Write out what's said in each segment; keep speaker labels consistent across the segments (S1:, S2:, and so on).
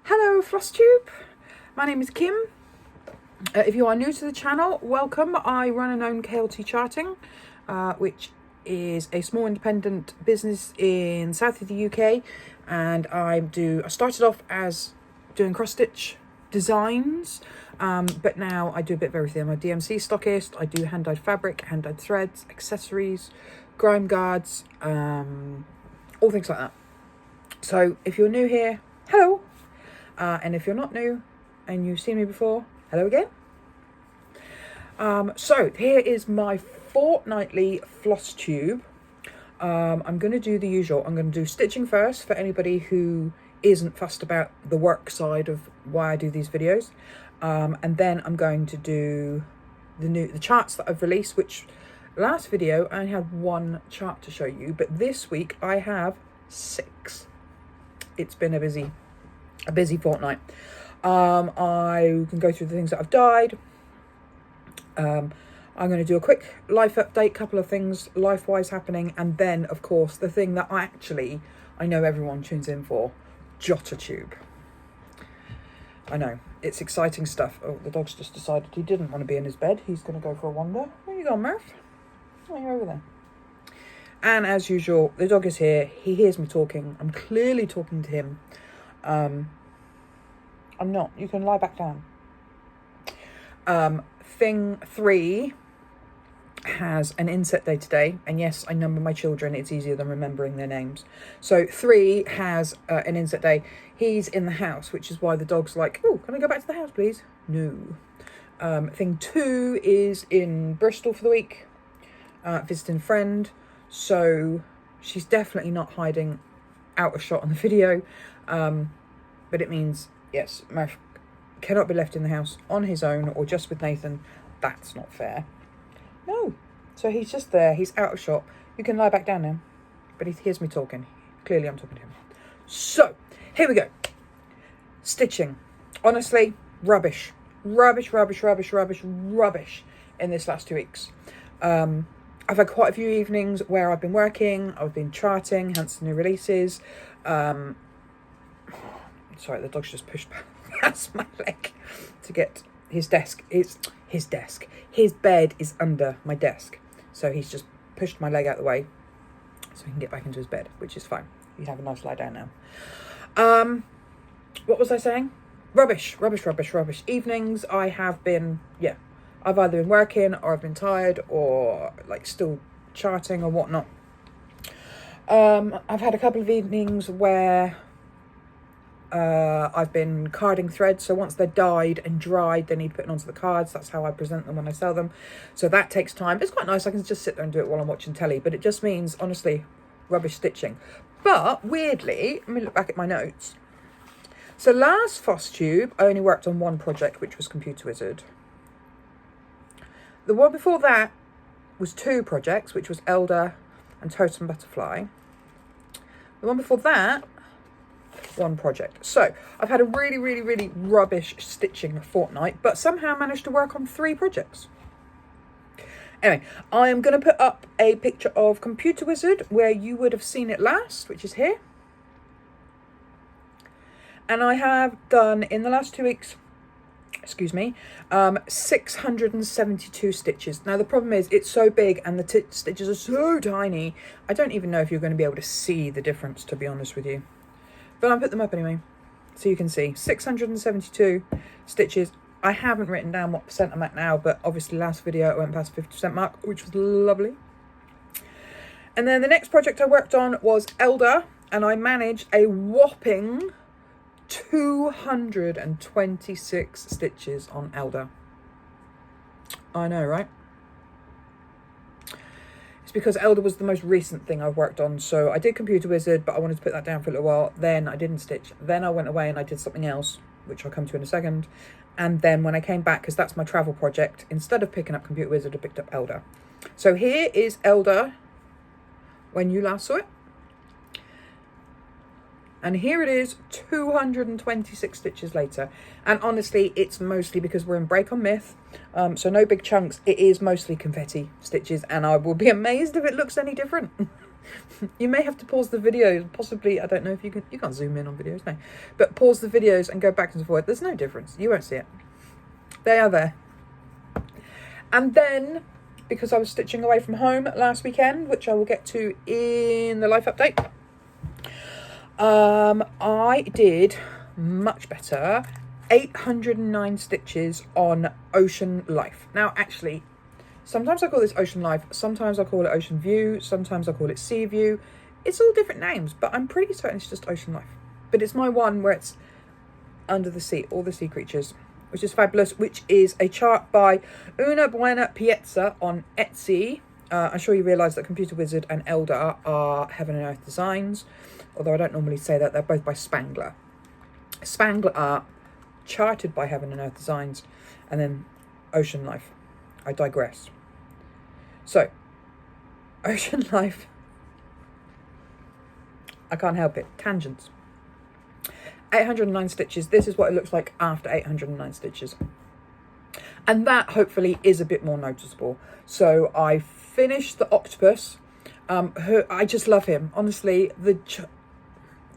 S1: Hello Flosstube, my name is Kim. If you are new to the channel, welcome. I run and own KLT Charting, which is a small independent business in south of the UK, and I started off as doing cross stitch designs, but now I do a bit of everything. I'm a DMC stockist. I do hand-dyed fabric, hand-dyed threads, accessories, grime guards, all things like that. So if you're new here, hello. And if you're not new and you've seen me before, hello again. So here is my fortnightly Flosstube. I'm going to do the usual. I'm going to do stitching first for anybody who isn't fussed about the work side of why I do these videos. And then I'm going to do the charts that I've released, which last video I only had one chart to show you, but this week I have 6. It's been a busy fortnight. I can go through the things that I've dyed. I'm going to do a quick life update, couple of things life-wise happening, and then of course the thing that I know everyone tunes in for, Jottertube. I know, it's exciting stuff. Oh, the dog's just decided he didn't want to be in his bed. He's going to go for a wander. Where you going, Murph? Oh, you're over there. And as usual, the dog is here. He hears me talking. I'm clearly talking to him. I'm not. You can lie back down. Thing 3 has an inset day today. And yes, I number my children. It's easier than remembering their names. So 3 has an inset day. He's in the house, which is why the dog's like, oh, can I go back to the house, please? No. Thing 2 is in Bristol for the week, visiting a friend. So she's definitely not hiding out of shot on the video. But it means, yes, Murph cannot be left in the house on his own or just with Nathan. That's not fair. No. So he's just there. He's out of shot. You can lie back down now. But he hears me talking. Clearly I'm talking to him. So, here we go. Stitching. Honestly, rubbish. Rubbish in this last 2 weeks. I've had quite a few evenings where I've been working. I've been charting, hence the new releases. Sorry, the dog's just pushed past my leg to get his desk. It's his desk. His bed is under my desk. So he's just pushed my leg out of the way so he can get back into his bed, which is fine. You have a nice lie down now. What was I saying? Rubbish. Evenings, I have been, I've either been working or I've been tired or like still charting or whatnot. I've had a couple of evenings where I've been carding threads. So once they're dyed and dried, they need putting onto the cards. That's how I present them when I sell them. So that takes time. It's quite nice. I can just sit there and do it while I'm watching telly. But it just means, honestly, rubbish stitching. But weirdly, let me look back at my notes. So last Flosstube, I only worked on one project, which was Computer Wizard. The one before that was 2 projects, which was Elder and Totem Butterfly. The one before that, 1 project. So I've had a really rubbish stitching fortnight, but somehow managed to work on 3 projects. Anyway, I am going to put up a picture of Computer Wizard where you would have seen it last, which is here. And I have done, in the last 2 weeks, 672 stitches. Now the problem is it's so big and the stitches are so tiny, I don't even know if you're going to be able to see the difference, to be honest with you. But I'll put them up anyway, so you can see. 672 stitches. I haven't written down what percent I'm at now, but obviously last video I went past 50% mark, which was lovely. And then the next project I worked on was Elder, and I managed a whopping 226 stitches on Elder. I know, right? It's because Elder was the most recent thing I've worked on. So I did Computer Wizard, but I wanted to put that down for a little while. Then I didn't stitch. Then I went away and I did something else, which I'll come to in a second. And then when I came back, because that's my travel project, instead of picking up Computer Wizard, I picked up Elder. So here is Elder when you last saw it. And here it is, 226 stitches later. And honestly, it's mostly because we're in break on myth. So no big chunks. It is mostly confetti stitches. And I will be amazed if it looks any different. You may have to pause the video, possibly. I don't know if you can't zoom in on videos, no. But pause the videos and go back and forth. There's no difference. You won't see it. They are there. And then, because I was stitching away from home last weekend, which I will get to in the life update, I did much better. 809 stitches on Ocean Life. Now, actually, sometimes I call this Ocean Life, sometimes I call it Ocean View, sometimes I call it Sea View. It's all different names, but I'm pretty certain it's just Ocean Life. But it's my one where it's under the sea, all the sea creatures, which is fabulous, which is a chart by Una Buena Piezza on Etsy. I'm sure you realise that Computer Wizard and Elder are Heaven and Earth designs, although I don't normally say that. They're both by Spangler. Spangler art, charted by Heaven and Earth designs, and then Ocean Life. I digress. So, Ocean Life, I can't help it, tangents. 809 stitches. This is what it looks like after 809 stitches. And that hopefully is a bit more noticeable. So I finished the octopus. I just love him. Honestly, the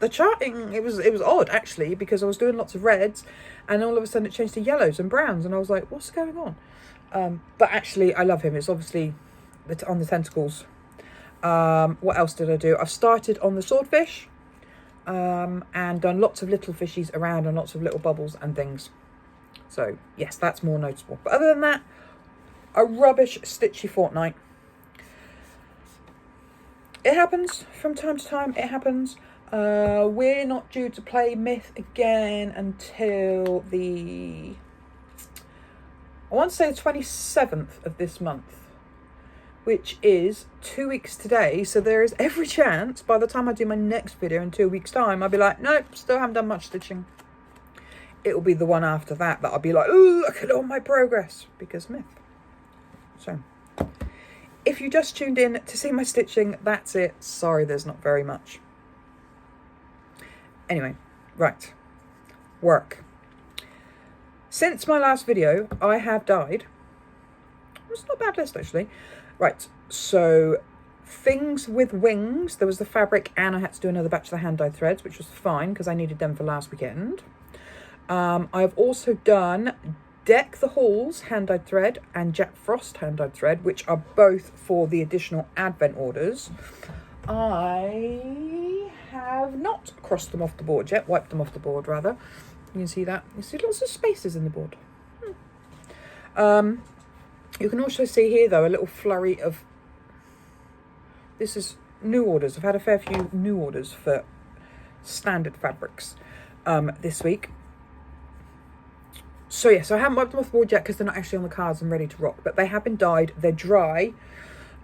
S1: charting, it was odd actually, because I was doing lots of reds and all of a sudden it changed to yellows and browns and I was like, what's going on? But actually I love him. It's obviously on the tentacles. What else did I do? I've started on the swordfish. And done lots of little fishies around and lots of little bubbles and things. So yes, that's more noticeable. But other than that, a rubbish stitchy fortnight. It happens from time to time. It happens. We're not due to play Myth again until I want to say the 27th of this month, which is 2 weeks today. So there is every chance by the time I do my next video in 2 weeks' time, I'll be like, nope, still haven't done much stitching. It will be the one after that I'll be like, oh, look at all my progress, because Myth. So, if you just tuned in to see my stitching, that's it. Sorry, there's not very much. Anyway, right. Work. Since my last video, I have dyed. It's not a bad list, actually. Right, so things with wings, there was the fabric and I had to do another batch of the hand dyed threads, which was fine because I needed them for last weekend. I've also done Deck the Halls hand dyed thread and Jack Frost hand dyed thread, which are both for the additional advent orders. I have not crossed them off the board yet, wiped them off the board rather. You can see that. You see lots of spaces in the board. You can also see here, though, a little flurry of... This is new orders. I've had a fair few new orders for standard fabrics this week. So, yes, I haven't wiped them off the board yet because they're not actually on the cards and ready to rock. But they have been dyed. They're dry.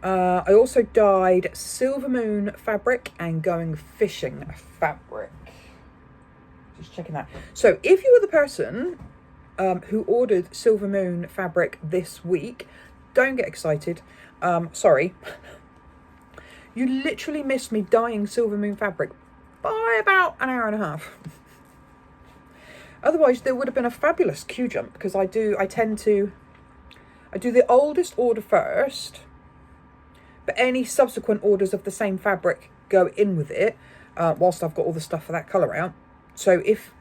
S1: I also dyed Silver Moon fabric and Going Fishing fabric. Just checking that. So, if you were the person... who ordered Silver Moon fabric this week, don't get excited. Sorry. You literally missed me dyeing Silver Moon fabric by about an hour and a half. Otherwise, there would have been a fabulous queue jump because I do the oldest order first, but any subsequent orders of the same fabric go in with it, whilst I've got all the stuff for that colour out. So if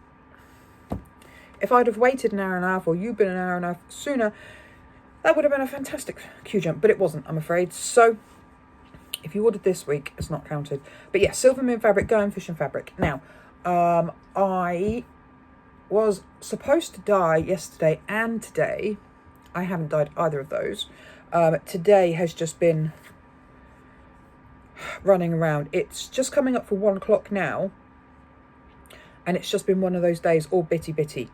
S1: I'd have waited an hour and a half, or you'd been an hour and a half sooner, that would have been a fantastic queue jump, but it wasn't, I'm afraid. So, if you ordered this week, it's not counted. But yeah, Silver Moon fabric, Going Fishing fabric. Now, I was supposed to dye yesterday and today. I haven't dyed either of those. Today has just been running around. It's just coming up for 1 o'clock now. And it's just been one of those days, all bitty.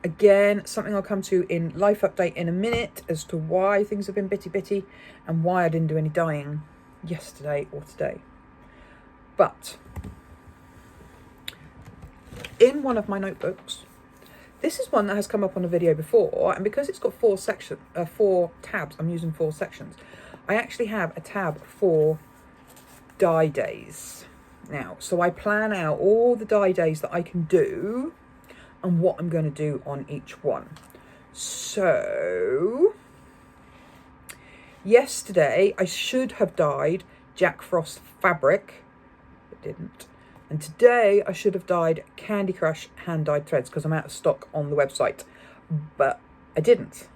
S1: Again, something I'll come to in life update in a minute as to why things have been bitty and why I didn't do any dyeing yesterday or today. But in one of my notebooks, this is one that has come up on a video before, and because it's got four tabs, I'm using 4 sections. I actually have a tab for dye days now. So I plan out all the dye days that I can do and what I'm going to do on each one. So yesterday I should have dyed Jack Frost fabric. It didn't. And today I should have dyed Candy Crush hand dyed threads because I'm out of stock on the website, but I didn't.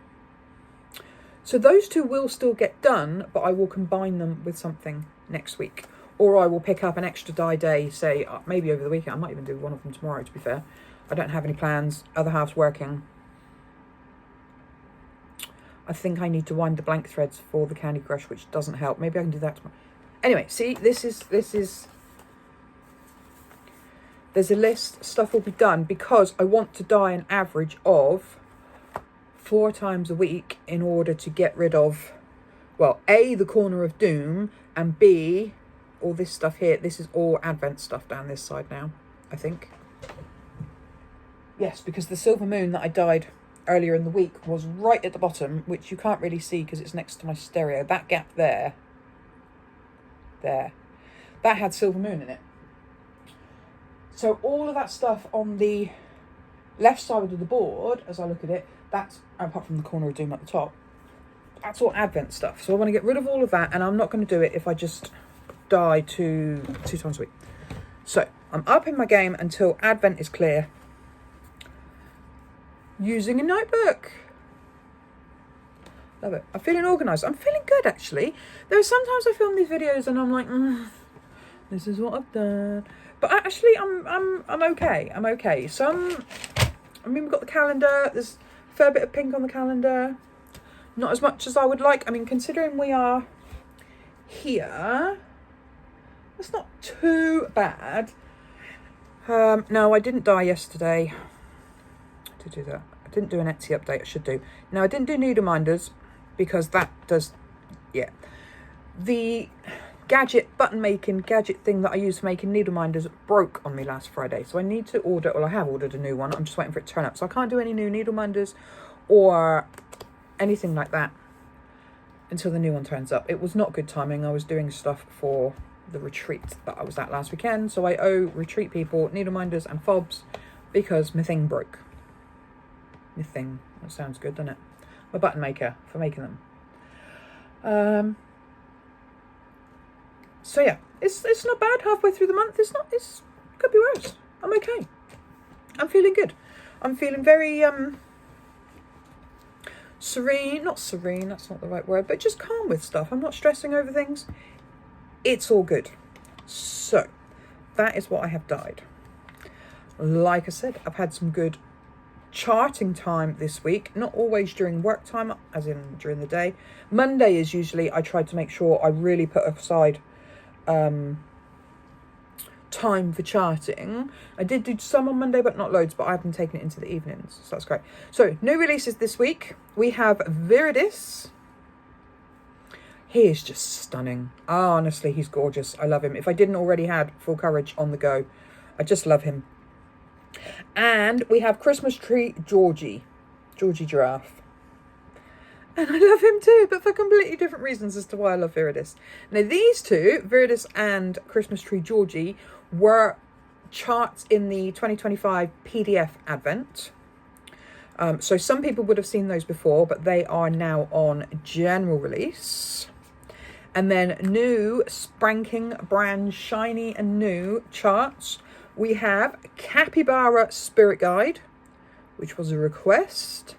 S1: So those two will still get done, but I will combine them with something next week. Or I will pick up an extra dye day, say maybe over the weekend. I might even do one of them tomorrow, to be fair. I don't have any plans. Other half's working. I think I need to wind the blank threads for the Candy Crush, which doesn't help. Maybe I can do that tomorrow. Anyway, see, this is there's a list. Stuff will be done because I want to dye an average of 4 times a week in order to get rid of, well, A, the Corner of Doom, and B, all this stuff here. This is all Advent stuff down this side now, I think. Yes, because the Silver Moon that I dyed earlier in the week was right at the bottom, which you can't really see because it's next to my stereo. That gap there, that had Silver Moon in it. So all of that stuff on the left side of the board, as I look at it, that's, apart from the Corner of Doom at the top, that's all Advent stuff. So I want to get rid of all of that, and I'm not going to do it if I just dye two times a week. So I'm up in my game until Advent is clear, using a notebook. Love it. I'm feeling organised. I'm feeling good, actually. There are sometimes I film these videos and I'm like, this is what I've done. But actually, I'm okay. I'm okay. We've got the calendar. There's a fair bit of pink on the calendar. Not as much as I would like. I mean, considering we are here, that's not too bad. No, I didn't dye yesterday. To do that, I didn't do an Etsy update. I should do. No, I didn't do needle minders because that does, yeah. The gadget thing that I use for making needle minders broke on me last Friday, so I need to order. Well, I have ordered a new one. I'm just waiting for it to turn up, so I can't do any new needle minders or anything like that until the new one turns up. It was not good timing. I was doing stuff for the retreat that I was at last weekend, so I owe retreat people needle minders and fobs because my thing broke. My thing, that sounds good, doesn't it? My button maker for making them. So yeah, it's not bad. Halfway through the month, it could be worse. I'm okay. I'm feeling good. I'm feeling very serene. Not serene, that's not the right word, but just calm with stuff. I'm not stressing over things. It's all good. So that is what I have dyed. Like I said, I've had some good charting time this week, not always during work time, as in during the day. Monday is usually, I try to make sure I really put aside time for charting. I did do some on Monday, but not loads, but I've been taking it into the evenings, so that's great. So new releases this week. We have Viridis. He is just stunning. Honestly, he's gorgeous. I love him. If I didn't already had Full Courage on the go, I just love him. And we have Christmas Tree Georgie Giraffe. And I love him too, but for completely different reasons as to why I love Viridis. Now these two, Viridis and Christmas Tree Georgie, were charts in the 2025 PDF Advent. So some people would have seen those before, but they are now on general release. And then new, spranking, brand, shiny and new charts. We have Capybara Spirit Guide, which was a request.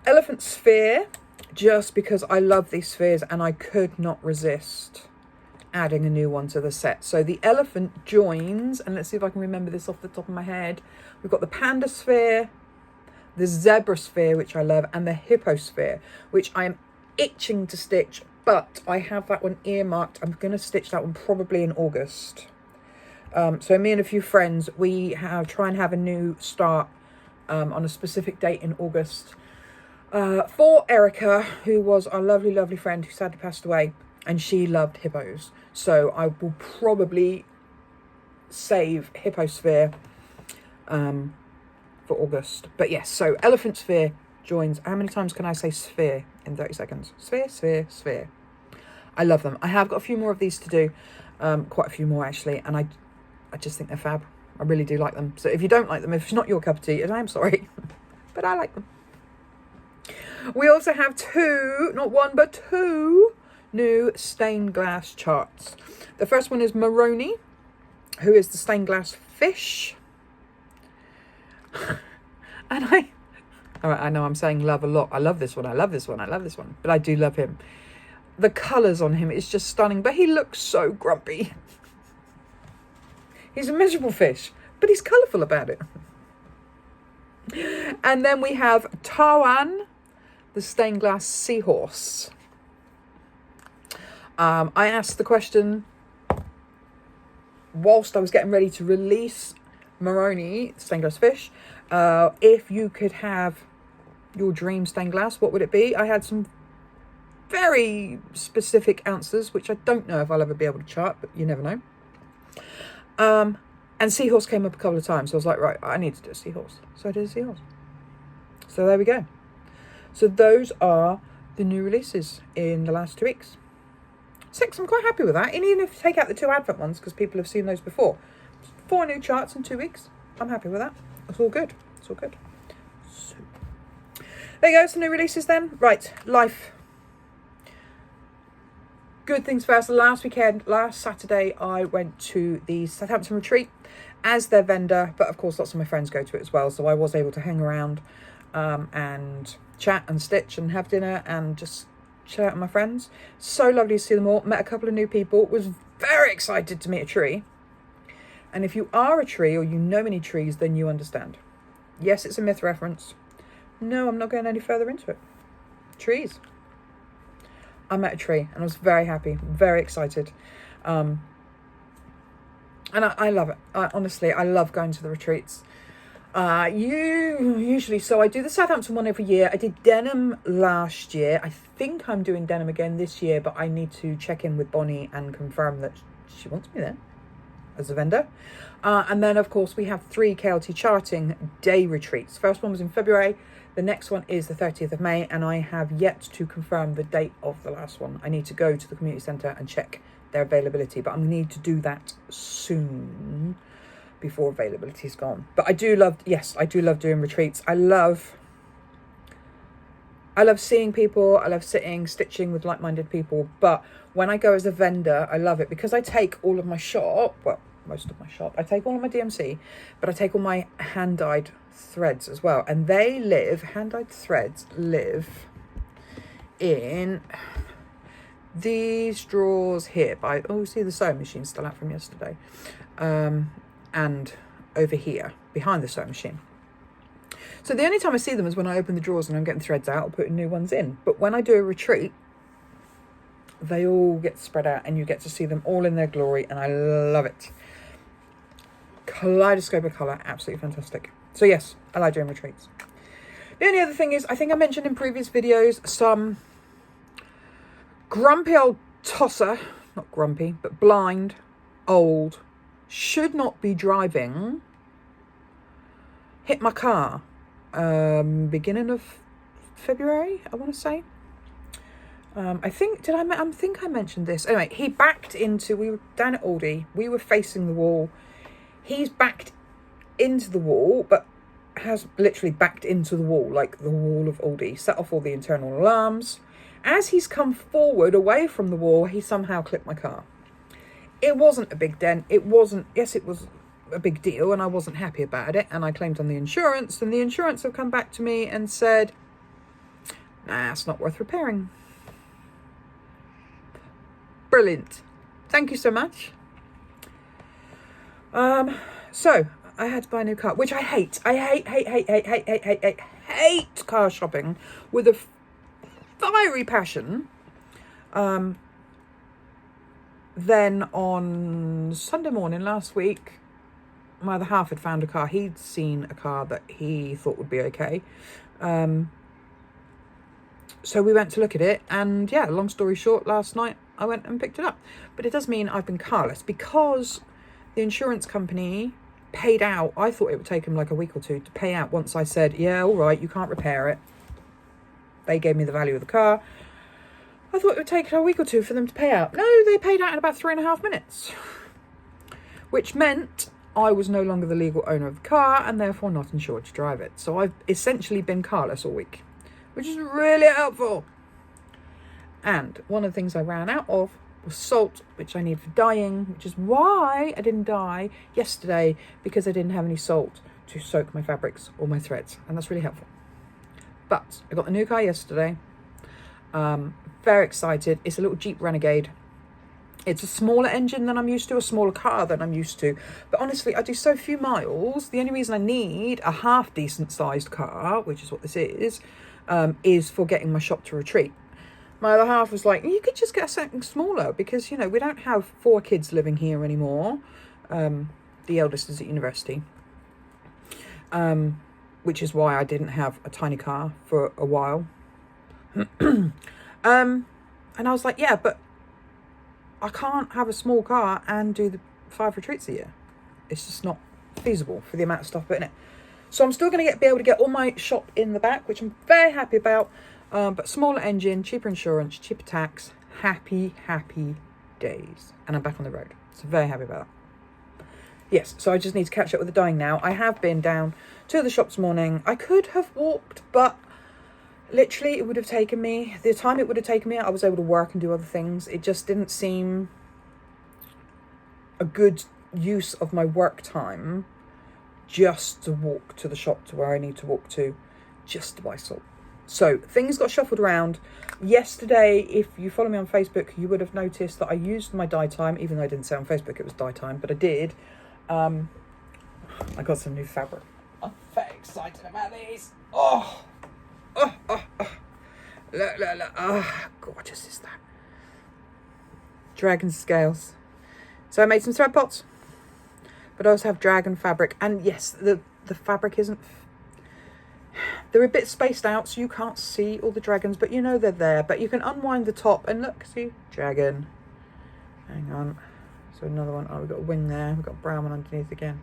S1: Elephant Sphere, just because I love these spheres and I could not resist adding a new one to the set. So the elephant joins, and let's see if I can remember this off the top of my head. We've got the Panda Sphere, the Zebra Sphere, which I love, and the Hippo Sphere, which I am itching to stitch, but I have that one earmarked. I'm going to stitch that one probably in August. So me and a few friends, we try and have a new start on a specific date in August for Erica, who was our lovely, lovely friend who sadly passed away, and she loved hippos. So I will probably save Hippo Sphere for August. But yes, so Elephant Sphere joins. How many times can I say sphere in 30 seconds? Sphere, sphere, sphere. I love them. I have got a few more of these to do, quite a few more actually, and I just think they're fab. I really do like them. So if you don't like them, if it's not your cup of tea, and I'm sorry, but I like them. We also have two, not one, but two new stained glass charts. The first one is Moroni, who is the stained glass fish. And all right, I know I'm saying love a lot. I love this one, I love this one, I love this one. But I do love him. The colours on him is just stunning. But he looks so grumpy. He's a miserable fish, but he's colourful about it. And then we have Tawan, the stained glass seahorse. I asked the question whilst I was getting ready to release Moroni, stained glass fish, if you could have your dream stained glass, what would it be? I had some very specific answers, which I don't know if I'll ever be able to chart, but you never know. And seahorse came up a couple of times. So I was like, right, I need to do a seahorse. So I did a seahorse. So there we go. So those are the new releases in the last 2 weeks. 6, I'm quite happy with that. And even if you take out the 2 Advent ones, because people have seen those before. 4 new charts in 2 weeks. I'm happy with that. It's all good. It's all good. So, there you go. Some new releases then. Right, life. Good things first. Last Saturday, I went to the Southampton retreat as their vendor, but of course lots of my friends go to it as well, so I was able to hang around and chat and stitch and have dinner and just chill out with my friends. So lovely to see them all. Met a couple of new people. Was very excited to meet a tree. And if you are a tree or you know any trees, then you understand. Yes, it's a myth reference. No, I'm not going any further into it. Trees. I met a tree and I was very happy, very excited. And I love it. Honestly, I love going to the retreats. So I do the Southampton one every year. I did Denham last year. I think I'm doing Denham again this year, but I need to check in with Bonnie and confirm that she wants me there as a vendor. And then, of course, we have 3 KLT charting day retreats. First one was in February. The next one is the 30th of May, and I have yet to confirm the date of the last one. I need to go to the community centre and check their availability, but I need to do that soon before availability is gone. But I do love doing retreats. I love seeing people. I love stitching with like-minded people. But when I go as a vendor, I love it because I take all of my shop, well, most of my shop, I take all of my DMC, but I take all my hand-dyed threads as well. And hand-dyed threads live in these drawers here see the sewing machine still out from yesterday. And over here, behind the sewing machine. So the only time I see them is when I open the drawers and I'm getting threads out or putting new ones in. But when I do a retreat, they all get spread out and you get to see them all in their glory, and I love it. Kaleidoscope of colour, absolutely fantastic. So yes, I like doing retreats. The only other thing is, I think I mentioned in previous videos, some grumpy old tosser, not grumpy, but blind, old, should not be driving, hit my car, beginning of February, I want to say. I think I mentioned this. Anyway, he backed into, we were down at Aldi, we were facing the wall. He's backed into the wall, but has literally backed into the wall, like the wall of Aldi, set off all the internal alarms. As he's come forward away from the wall, he somehow clipped my car. It wasn't a big dent. It was a big deal, and I wasn't happy about it, and I claimed on the insurance, and the insurance have come back to me and said, nah, it's not worth repairing. Brilliant. Thank you so much. So I had to buy a new car, which I hate. I hate car shopping with a fiery passion. Then on Sunday morning last week, my other half had found a car. He'd seen a car that he thought would be okay. So we went to look at it, and yeah, long story short, last night I went and picked it up. But it does mean I've been carless because the insurance company paid out. I thought it would take them like a week or two to pay out once I said, yeah, all right, you can't repair it. They gave me the value of the car. I thought it would take a week or two for them to pay out. No, they paid out in about 3.5 minutes, which meant I was no longer the legal owner of the car and therefore not insured to drive it. So I've essentially been carless all week, which is really helpful. And one of the things I ran out of was salt, which I need for dyeing, which is why I didn't dye yesterday, because I didn't have any salt to soak my fabrics or my threads, and that's really helpful. But I got the new car yesterday. Very excited. It's a little Jeep Renegade. It's a smaller engine than I'm used to, a smaller car than I'm used to. But honestly, I do so few miles. The only reason I need a half decent sized car, which is what this is for getting my shop to retreat. My other half was like, you could just get something smaller because, you know, we don't have 4 kids living here anymore. The eldest is at university, which is why I didn't have a tiny car for a while. And I was like, yeah, but I can't have a small car and do the 5 retreats a year. It's just not feasible for the amount of stuff put in it. So I'm still going to be able to get all my shop in the back, which I'm very happy about. But smaller engine, cheaper insurance, cheaper tax, happy days. And I'm back on the road. So very happy about that. Yes, so I just need to catch up with the dyeing now. I have been down to the shop this morning. I could have walked, but literally it would have taken me, the time it would have taken me, I was able to work and do other things. It just didn't seem a good use of my work time just to walk to the shop to where I need to walk to, just to buy salt. So things got shuffled around. Yesterday, if you follow me on Facebook, you would have noticed that I used my dye time, even though I didn't say on Facebook it was dye time, but I did. I got some new fabric. I'm very excited about these. Oh. Look. Oh, gorgeous is that. Dragon scales. So I made some thread pots, but I also have dragon fabric. And yes, the fabric isn't... They're a bit spaced out, so you can't see all the dragons, but you know they're there. But you can unwind the top and look, see? Dragon. Hang on. So another one. Oh, we've got a wing there. We've got a brown one underneath again.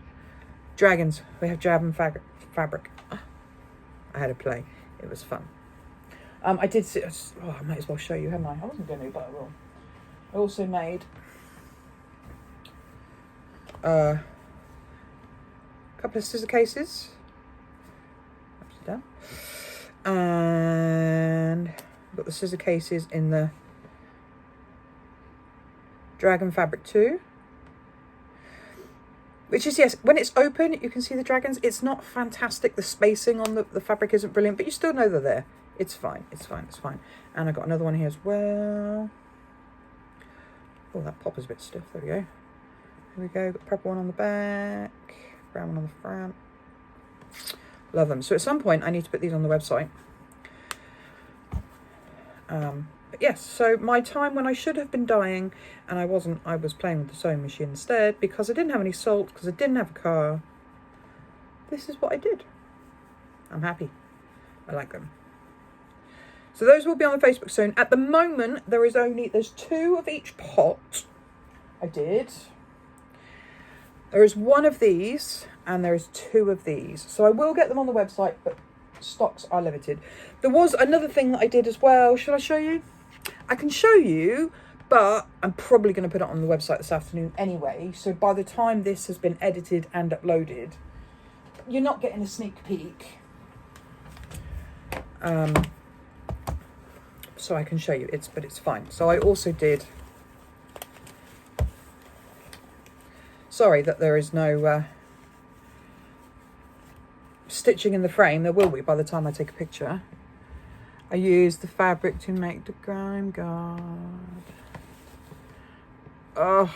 S1: Dragons. We have dragon fabric. Oh, I had a play. It was fun. I did see... Oh, I might as well show you, haven't I? I wasn't going to, but I will. I also made... a couple of scissor cases. Down. And I've got the scissor cases in the dragon fabric too, which is, yes, when it's open you can see the dragons. It's not fantastic, the spacing on the fabric isn't brilliant, but you still know they're there. It's fine. And I got another one here as well. Oh, that popper's a bit stiff. There we go. Got the purple one on the back, brown one on the front. Love them. So at some point I need to put these on the website. But yes, so my time when I should have been dyeing and I wasn't, I was playing with the sewing machine instead because I didn't have any salt, because I didn't have a car. This is what I did. I'm happy. I like them. So those will be on the Facebook soon. At the moment there's 2 of each pot. There is 1 of these and there is 2 of these. So I will get them on the website, but stocks are limited. There was another thing that I did as well. Should I show you? I can show you, but I'm probably going to put it on the website this afternoon anyway. So by the time this has been edited and uploaded, you're not getting a sneak peek. So I can show you. But it's fine. So I also did... Sorry that there is no stitching in the frame. There will be by the time I take a picture. I used the fabric to make the grime guard. Oh.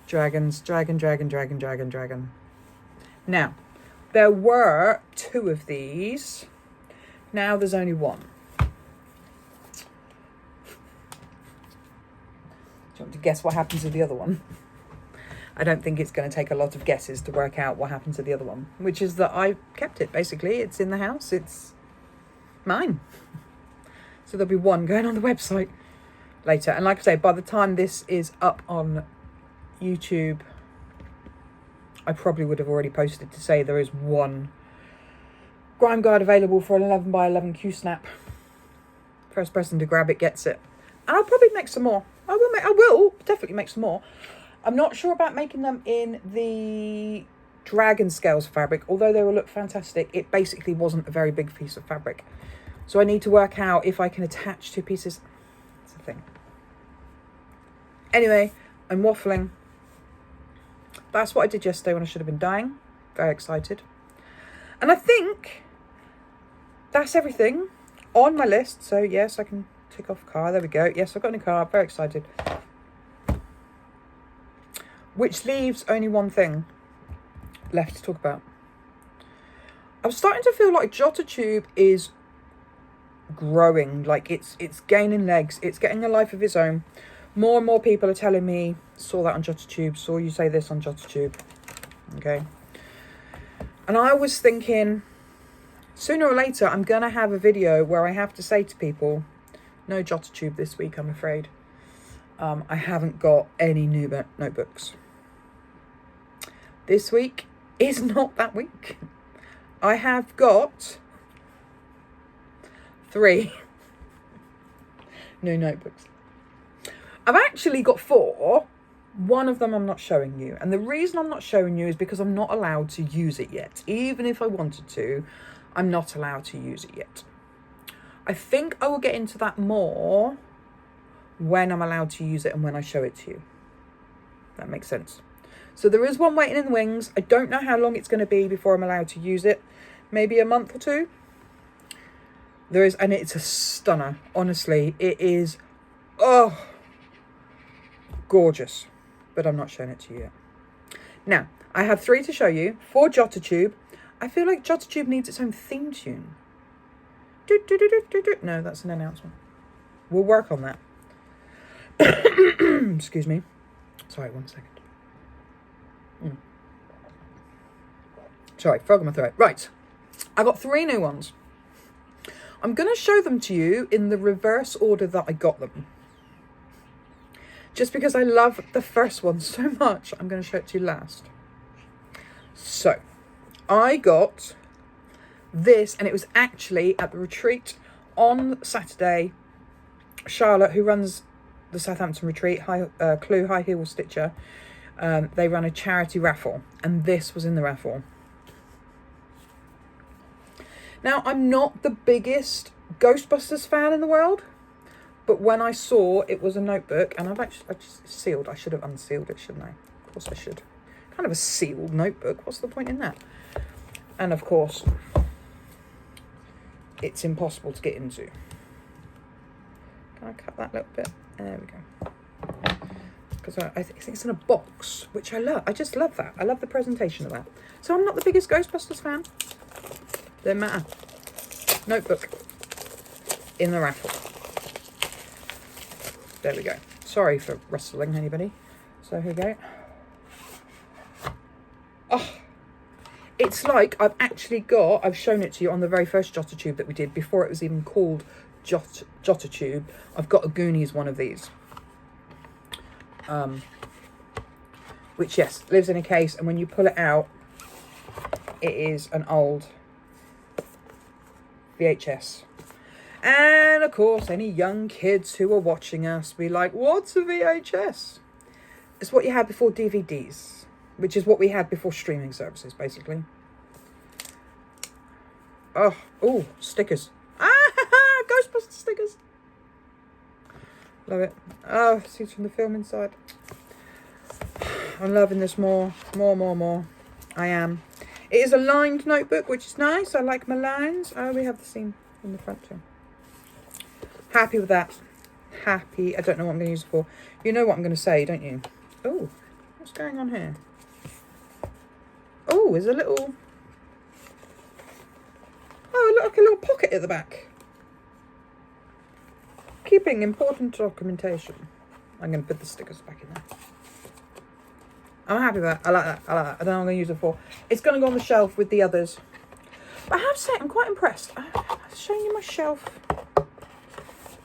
S1: Dragons. Dragon. Now, there were 2 of these. Now there's only 1. Do you want to guess what happened to the other one? I don't think it's going to take a lot of guesses to work out what happened to the other one, which is that I kept it, basically. It's in the house. It's mine. So there'll be 1 going on the website later. And like I say, by the time this is up on YouTube, I probably would have already posted to say there is 1 grime guard available for an 11 by 11 Q-snap. First person to grab it gets it. And I'll probably make some more. I will definitely make some more. I'm not sure about making them in the dragon scales fabric, although they will look fantastic. It basically wasn't a very big piece of fabric. So I need to work out if I can attach two pieces. That's the thing. Anyway, I'm waffling. That's what I did yesterday when I should have been dying. Very excited. And I think that's everything on my list. So yes, I can tick off car. There we go. Yes, I've got a new car. Very excited. Which leaves only one thing left to talk about. I'm starting to feel like Jottertube is growing. Like it's gaining legs. It's getting a life of its own. More and more people are telling me, saw that on Jottertube, saw you say this on Jottertube. Okay. And I was thinking, sooner or later, I'm going to have a video where I have to say to people, no Jottertube this week, I'm afraid. I haven't got any new notebooks. This week is not that week. I have got 3 new notebooks. I've actually got 4. One of them I'm not showing you. And the reason I'm not showing you is because I'm not allowed to use it yet. Even if I wanted to, I'm not allowed to use it yet. I think I will get into that more when I'm allowed to use it and when I show it to you. That makes sense. So there is one waiting in the wings. I don't know how long it's going to be before I'm allowed to use it. Maybe a month or 2. There is, and it's a stunner. Honestly, it is, oh, gorgeous. But I'm not showing it to you yet. Now, I have 3 to show you. 4 Jottertube. I feel like Jottertube needs its own theme tune. No, that's an announcement. We'll work on that. Excuse me. Sorry, 1 second. Sorry, frog in my throat. Right. I got 3 new ones. I'm going to show them to you in the reverse order that I got them. Just because I love the first one so much, I'm going to show it to you last. So, I got this, and it was actually at the retreat on Saturday. Charlotte, who runs the Southampton retreat, Clue High Heel Stitcher, they ran a charity raffle, and this was in the raffle. Now, I'm not the biggest Ghostbusters fan in the world, but when I saw it was a notebook, and I just sealed. I should have unsealed it, shouldn't I? Of course I should. Kind of a sealed notebook. What's the point in that? And of course, it's impossible to get into. Can I cut that little bit? There we go. Because I think it's in a box, which I love. I just love that. I love the presentation of that. So I'm not the biggest Ghostbusters fan. Don't matter. Notebook in the raffle. There we go. Sorry for rustling, anybody. So here we go. Oh, it's like I've shown it to you on the very first Jottertube that we did before it was even called Jottertube. I've got a Goonies one of these. Which, yes, lives in a case, and when you pull it out, it is an old VHS. And of course, any young kids who are watching us be like, what's a VHS? It's what you had before DVDs, which is what we had before streaming services, basically. Oh, stickers. Ghostbusters stickers. Love it. Oh, scenes from the film inside. I'm loving this more. I am. It is a lined notebook, which is nice. I like my lines. Oh, we have the seam in the front too. Happy with that. Happy. I don't know what I'm going to use it for. You know what I'm going to say, don't you? Oh, what's going on here? Oh, there's a little... Oh, look, like a little pocket at the back. Keeping important documentation. I'm going to put the stickers back in there. I'm happy with that. I like that. I don't know what I'm going to use it for. It's going to go on the shelf with the others. But I have to say, I'm quite impressed. I'm showing you my shelf.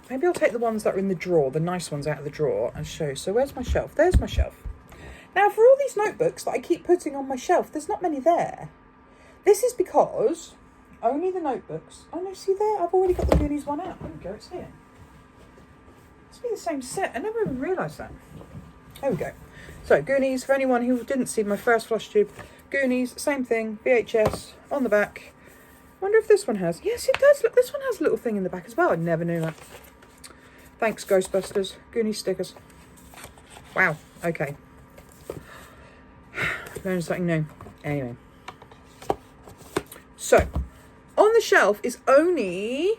S1: Maybe I'll take the ones that are in the drawer, the nice ones out of the drawer, and show you. So where's my shelf? There's my shelf. Now, for all these notebooks that I keep putting on my shelf, there's not many there. This is because only the notebooks... Oh, no, see there? I've already got the Goonies one out. There we go, it's here. It's be the same set. I never even realised that. There we go. So, Goonies, for anyone who didn't see my first Flosstube, Goonies, same thing, VHS, on the back. Wonder if this one has. Yes, it does. Look, this one has a little thing in the back as well. I never knew that. Thanks, Ghostbusters. Goonie stickers. Wow. Okay. Learning something new. Anyway. So, on the shelf is only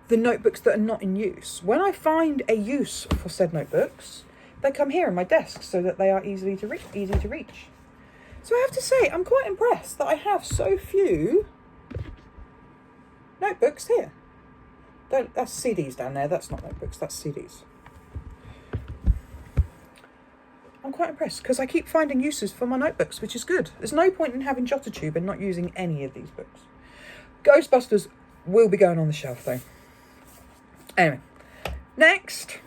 S1: the notebooks that are not in use. When I find a use for said notebooks, they come here in my desk so that they are easy to reach. So I have to say, I'm quite impressed that I have so few notebooks here. That's CDs down there. That's not notebooks. That's CDs. I'm quite impressed because I keep finding uses for my notebooks, which is good. There's no point in having Jottertube and not using any of these books. Ghostbusters will be going on the shelf though. Anyway, next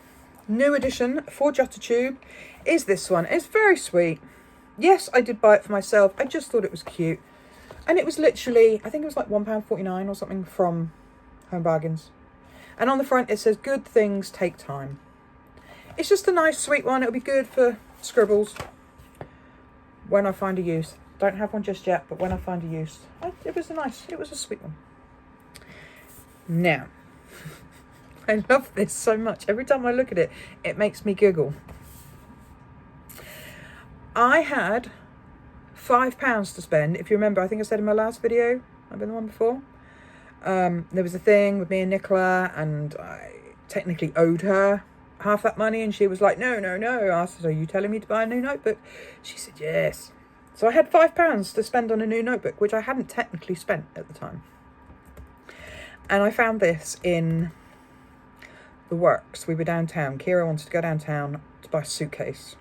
S1: new edition for Jottertube is this one. It's very sweet. Yes, I did buy it for myself. I just thought it was cute. And it was literally, I think it was like £1.49 or something from Home Bargains. And on the front it says, good things take time. It's just a nice sweet one. It'll be good for scribbles when I find a use. Don't have one just yet, but when I find a use. It was a sweet one. Now, I love this so much. Every time I look at it, it makes me giggle. I had £5 to spend. If you remember, I think I said in my last video, I've been the one before. There was a thing with me and Nicola, and I technically owed her half that money, and she was like, no. I said, are you telling me to buy a new notebook? She said, yes. So I had £5 to spend on a new notebook, which I hadn't technically spent at the time. And I found this in the works. We were downtown. Kira wanted to go downtown to buy a suitcase,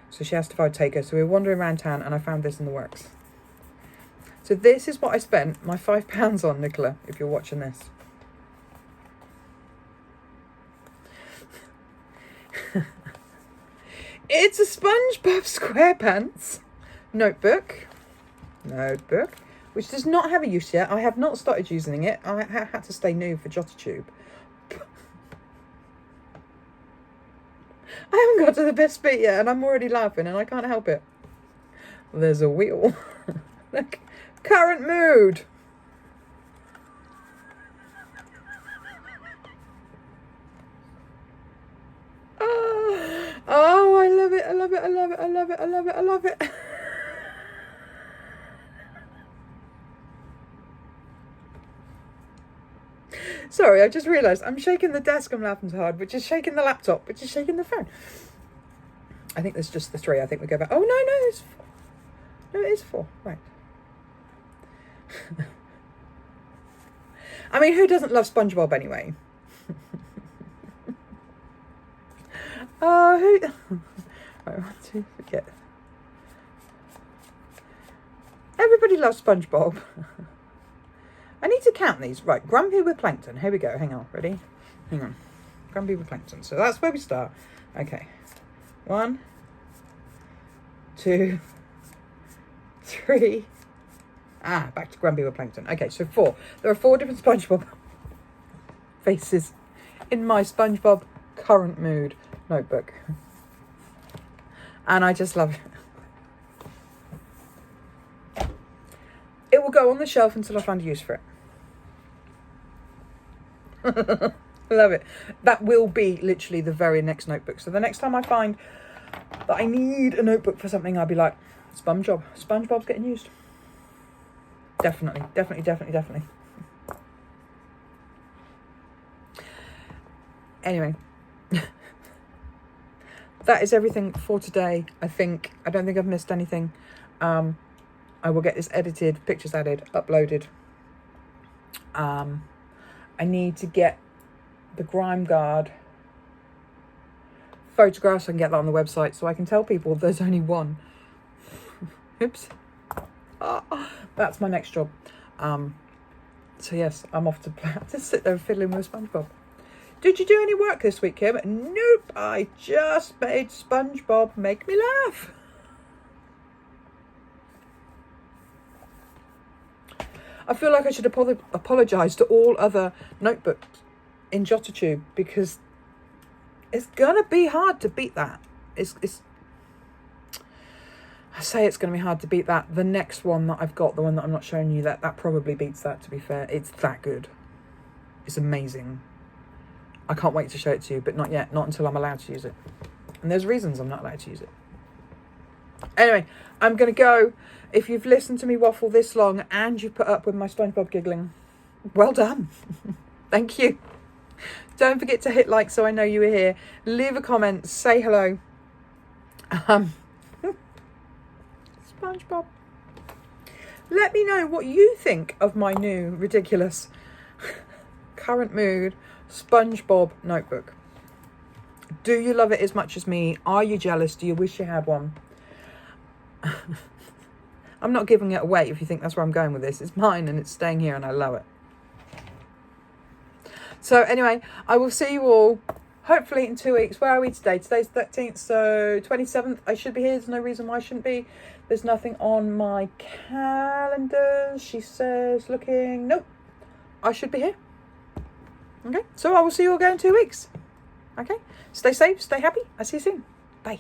S1: so she asked if I'd take her. So we were wandering around town and I found this in the works. So this is what I spent my £5 on, Nicola, if you're watching this. It's a SpongeBob SquarePants notebook, which does not have a use yet. I have not started using it. I had to stay new for Jottertube. I haven't got to the best bit yet and I'm already laughing and I can't help it. There's a wheel. Look, current mood. Oh, I love it. I love it. I love it. I love it. I love it. I love it. Sorry, I just realised I'm shaking the desk, I'm laughing so hard, which is shaking the laptop, which is shaking the phone. I think there's just the three. I think we go back. Oh, no, it's four. No, it is four. Right. I mean, who doesn't love SpongeBob anyway? Oh, who... I want to forget. Everybody loves SpongeBob. I need to count these. Right, Grumpy with Plankton. Here we go. Hang on. Ready? Hang on. Grumpy with Plankton. So that's where we start. Okay. 1, 2, 3. Back to Grumpy with Plankton. Okay, so 4. There are 4 different SpongeBob faces in my SpongeBob current mood notebook. And I just love it. It will go on the shelf until I find a use for it. Love it. That will be literally the very next notebook. So the next time I find that I need a notebook for something, I'll be like, SpongeBob's getting used. Definitely. Anyway. That is everything for today, I think. I don't think I've missed anything. I will get this edited, pictures added, uploaded. I need to get the Grime Guard photographs. I can get that on the website so I can tell people there's only one. Oops. That's my next job. So yes, I'm off to sit there fiddling with SpongeBob. Did you do any work this week, Kim? Nope, I just made SpongeBob make me laugh. I feel like I should apologise to all other notebooks in Jottertube because it's gonna be hard to beat that. It's I say it's going to be hard to beat that. The next one that I've got, the one that I'm not showing you, that probably beats that, to be fair. It's that good. It's amazing. I can't wait to show it to you, but not yet. Not until I'm allowed to use it. And there's reasons I'm not allowed to use it. Anyway, I'm going to go. If you've listened to me waffle this long and you've put up with my SpongeBob giggling, well done. Thank you. Don't forget to hit like so I know you were here. Leave a comment. Say hello. SpongeBob. Let me know what you think of my new ridiculous current mood SpongeBob notebook. Do you love it as much as me? Are you jealous? Do you wish you had one? I'm not giving it away if you think that's where I'm going with this. It's mine and it's staying here and I love it. So anyway, I will see you all hopefully in 2 weeks. Where are we today? Today's 13th, so 27th. I should be here. There's no reason why I shouldn't be. There's nothing on my calendar. She says, looking. Nope. I should be here. Okay. So I will see you all again in 2 weeks. Okay. Stay safe. Stay happy. I'll see you soon. Bye.